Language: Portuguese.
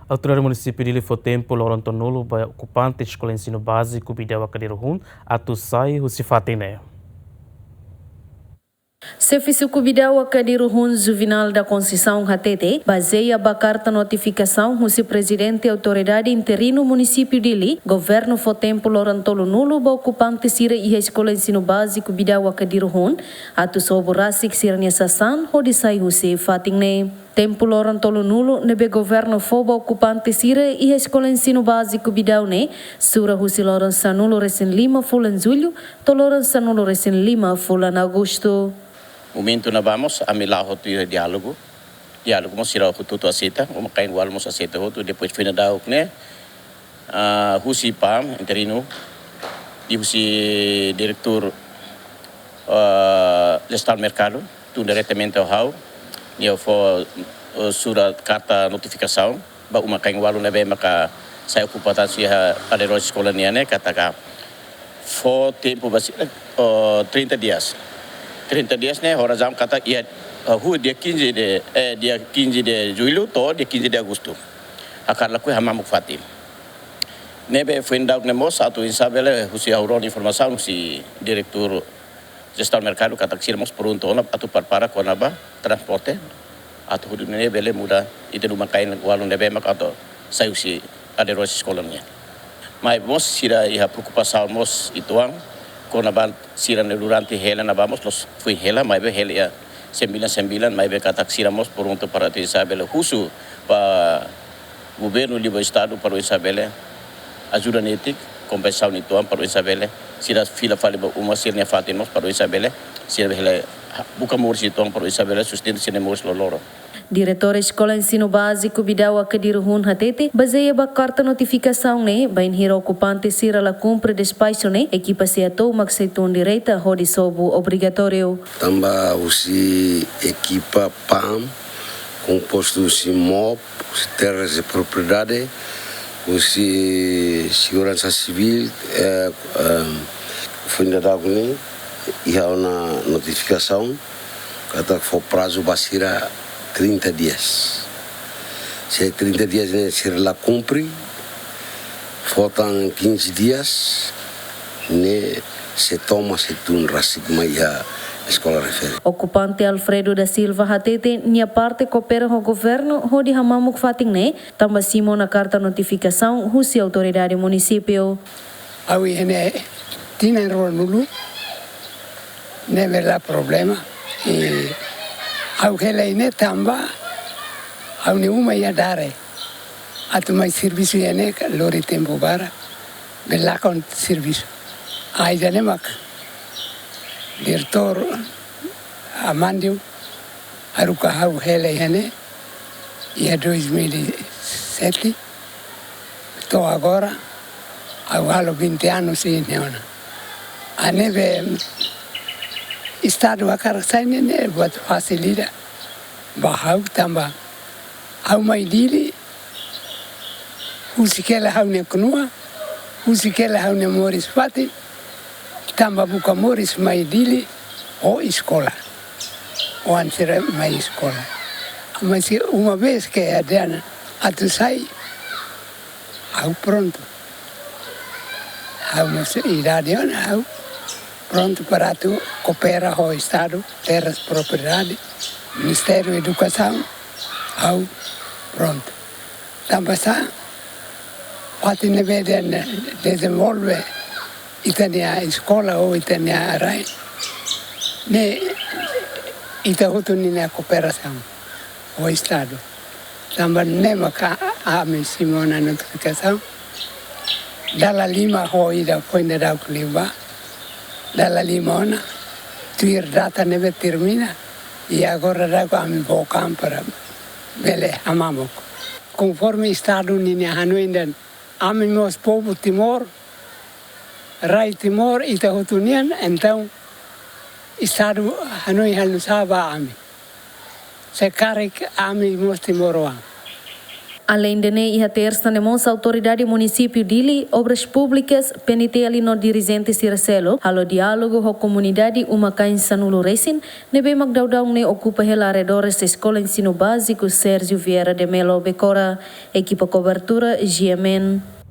A autoridade município de Lifo Tempo, Loranto Nulo, vai ocupante de escola de ensino básico, Bideu Akadirhun, Atusai, Husifatine. Serviço Cubidau Akadirhun Juvenal da Conceição Hatete baseia a carta notificação do presidente autoridade interino município de Li, governo Fotempo Lorantolo Nulo, ba ocupante sira e escola ensino básico Bidau Akadirhun, atu soborasik sira nessasan, hodisai Huse Fatingne. Tempo Lorantolo Nulo, nebe governo foba ocupante sira e escola ensino básico Bidau ne, sura Huse Lorança Nulo recém Lima, fulan julho, to Lorança Nulo recém Lima, fulan agosto. Momento na vamos a milar o diálogo mas será o tudo aceita o macain igual mas aceita o depois foi na dau né Husi Pam interino e Husi diretor gestal mercado tu diretamente ao hau e eu for sura carta notificação ba o macain igual na bem maca sai ocupado se a de escola né katakan for tempo basi 30 dias 30 dias né, hora jam kata ia dia 15 de julho to dia 15 de agosto. Akar laku hamam fatim. Nebe foi ndau nemos atu insabele husi auron informação si diretor gestal mercado kata sirmos pronto atu para konaba transporte atu hudu nebe muda itu rumah kain walun nebe mak atau sai usi ada ros sekolahnya. Mai mos sira ia preocupação mos ituang konaban siran durante hela na vamos los fui hela mai be hela sembilan mai be katak siramos pronto para te Isabela husu pa governo do estado para o Isabela ajuda netik compensação nituan para o Isabela sira fila fale uma sirne fatimos para o Isabela sira hela buka mor situang para o Isabela sustento sine mor loro. Diretor Escola Ensino Básico Bidau Akadirhun Hatete baseia a carta notificação ne bain hira ocupante sira la cumpre despacho ne equipa se atou maxeitun direita hodi sobo obrigatório. Tamba usi equipa PAM composto usi MOP, usi terras de propriedade, usi segurança civil, fundo da agni e há uma notificação kata for prazo basira 30 dias. Se 30 dias né, se ela cumpre, faltam 15 dias, né, se toma se tun rasigma e a escola refere. Ocupante Alfredo da Silva Hatete, nia parte coopera com o governo, hodi hamamuk fating ne, tamba simo na carta notificação, husi autoridade município. Awi hene tina ronulu, ne verá problema e au hela ine tamba au ne uma ia dare atu mai serviço ine lori tempo bara bella con serviço ai jane mak diretor amandio aruka au hela ine ia 2007 to agora au halo 20 anos e neona aneve Estado akarsaine ne buat facilita bahau tamba au mai dili usikela hau ne kunua usikela hau ne moris fati tamba buka moris mai dili o escola o ansera mai escola mas uma vez que adana atu sai au pronto au mas idade au pronto para tu coopera com o Estado, terras, propriedade, Ministério da Educação, ao pronto. Também pode desenvolver a escola ou a rai, né? A cooperação, o Estado. Também nem a Simona notificação, dalla Lima foi da Fonte da Cliva. Dalla limona, tuir data neve termina e agora dá com a minha boca para bele amamok. Conforme Estado ninha hanuindan, amimos povo Timor, Rai Timor e Tahutunian, então Estado hanui halusava ami. Se karik amimos Timoroa. Além de ne iha tersta nemos autoridade município Dili, obras públicas, penite ali no dirigente Siracelo, halo diálogo ho comunidade uma cain sanulo resin, nebe magdaudang ne ocupa hela arredores da escola ensino básico Sérgio Vieira de Melo Becora, equipa cobertura GMN.